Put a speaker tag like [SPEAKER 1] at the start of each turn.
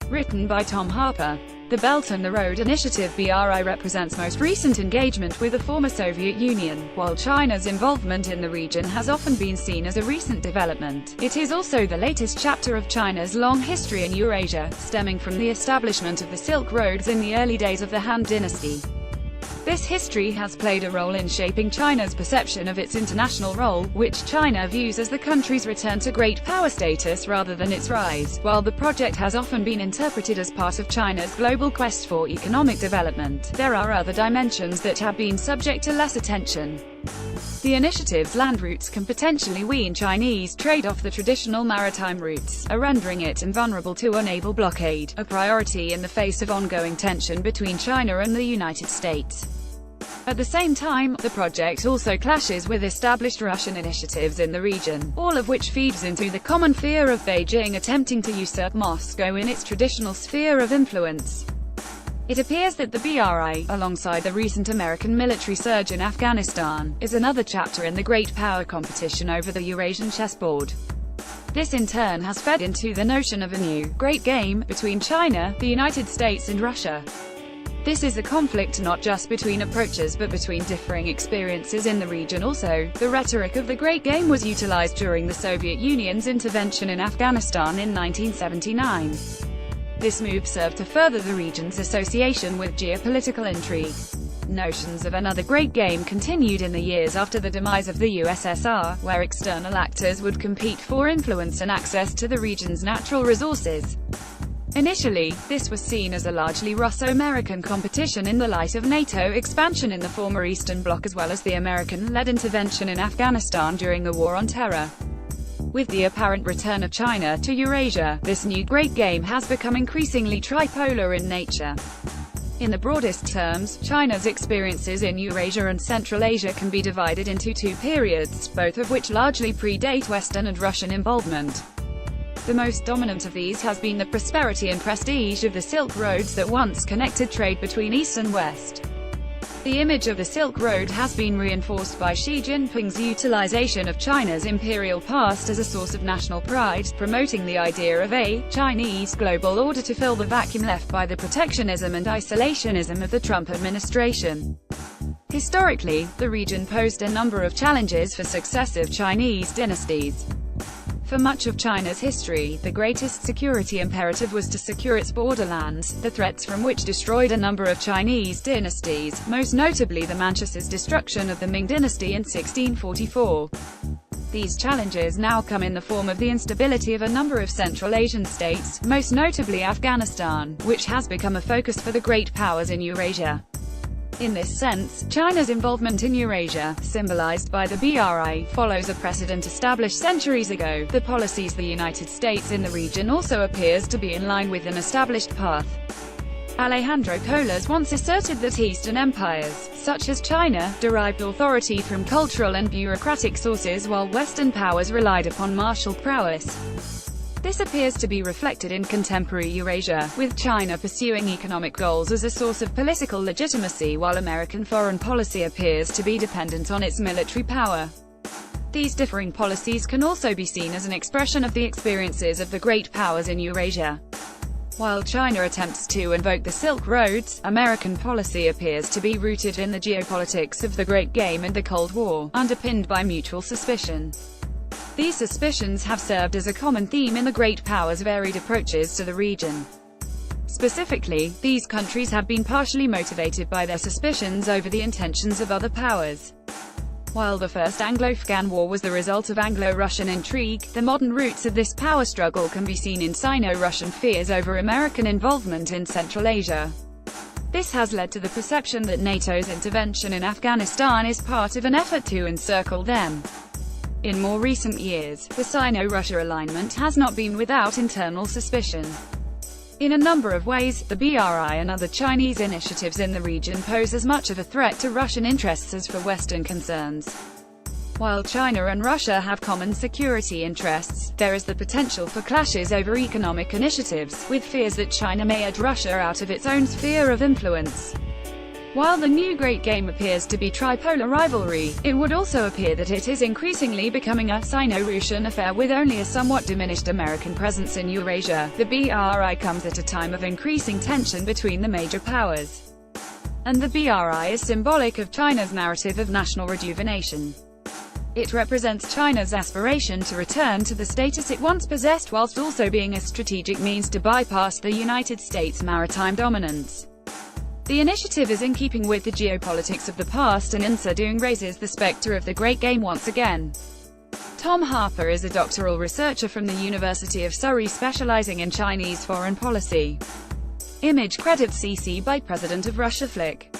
[SPEAKER 1] Written by Tom Harper. The Belt and the Road Initiative (BRI) represents most recent engagement with the former Soviet Union, while China's involvement in the region has often been seen as a recent development. It is also the latest chapter of China's long history in Eurasia, stemming from the establishment of the Silk Roads in the early days of the Han Dynasty. This history has played a role in shaping China's perception of its international role, which China views as the country's return to great power status rather than its rise. While the project has often been interpreted as part of China's global quest for economic development, there are other dimensions that have been subject to less attention. The initiative's land routes can potentially wean Chinese trade off the traditional maritime routes, rendering it invulnerable to a naval blockade, a priority in the face of ongoing tension between China and the United States. At the same time, the project also clashes with established Russian initiatives in the region, all of which feeds into the common fear of Beijing attempting to usurp Moscow in its traditional sphere of influence. It appears that the BRI, alongside the recent American military surge in Afghanistan, is another chapter in the great power competition over the Eurasian chessboard. This in turn has fed into the notion of a new, great game, between China, the United States and Russia. This is a conflict not just between approaches but between differing experiences in the region also. The rhetoric of the Great Game was utilized during the Soviet Union's intervention in Afghanistan in 1979. This move served to further the region's association with geopolitical intrigue. Notions of another Great Game continued in the years after the demise of the USSR, where external actors would compete for influence and access to the region's natural resources. Initially, this was seen as a largely Russo-American competition in the light of NATO expansion in the former Eastern Bloc as well as the American-led intervention in Afghanistan during the War on Terror. With the apparent return of China to Eurasia, this new Great Game has become increasingly tripolar in nature. In the broadest terms, China's experiences in Eurasia and Central Asia can be divided into two periods, both of which largely predate Western and Russian involvement. The most dominant of these has been the prosperity and prestige of the Silk Roads that once connected trade between East and West. The image of the Silk Road has been reinforced by Xi Jinping's utilization of China's imperial past as a source of national pride, promoting the idea of a Chinese global order to fill the vacuum left by the protectionism and isolationism of the Trump administration. Historically, the region posed a number of challenges for successive Chinese dynasties. For much of China's history, the greatest security imperative was to secure its borderlands, the threats from which destroyed a number of Chinese dynasties, most notably the Manchus' destruction of the Ming dynasty in 1644. These challenges now come in the form of the instability of a number of Central Asian states, most notably Afghanistan, which has become a focus for the great powers in Eurasia. In this sense, China's involvement in Eurasia, symbolized by the BRI, follows a precedent established centuries ago. The policies of the United States in the region also appears to be in line with an established path. Alejandro Colas once asserted that Eastern empires, such as China, derived authority from cultural and bureaucratic sources while Western powers relied upon martial prowess. This appears to be reflected in contemporary Eurasia, with China pursuing economic goals as a source of political legitimacy while American foreign policy appears to be dependent on its military power. These differing policies can also be seen as an expression of the experiences of the great powers in Eurasia. While China attempts to invoke the Silk Roads, American policy appears to be rooted in the geopolitics of the Great Game and the Cold War, underpinned by mutual suspicion. These suspicions have served as a common theme in the great powers' varied approaches to the region. Specifically, these countries have been partially motivated by their suspicions over the intentions of other powers. While the First Anglo-Afghan War was the result of Anglo-Russian intrigue, the modern roots of this power struggle can be seen in Sino-Russian fears over American involvement in Central Asia. This has led to the perception that NATO's intervention in Afghanistan is part of an effort to encircle them. In more recent years, the Sino-Russia alignment has not been without internal suspicion. In a number of ways, the BRI and other Chinese initiatives in the region pose as much of a threat to Russian interests as for Western concerns. While China and Russia have common security interests, there is the potential for clashes over economic initiatives, with fears that China may edge Russia out of its own sphere of influence. While the new Great Game appears to be tripolar rivalry, it would also appear that it is increasingly becoming a Sino-Russian affair with only a somewhat diminished American presence in Eurasia. The BRI comes at a time of increasing tension between the major powers, and the BRI is symbolic of China's narrative of national rejuvenation. It represents China's aspiration to return to the status it once possessed, whilst also being a strategic means to bypass the United States' maritime dominance. The initiative is in keeping with the geopolitics of the past, and in so doing raises the specter of the Great Game once again. Tom Harper is a doctoral researcher from the University of Surrey specializing in Chinese foreign policy. Image credits CC by President of Russia Flick.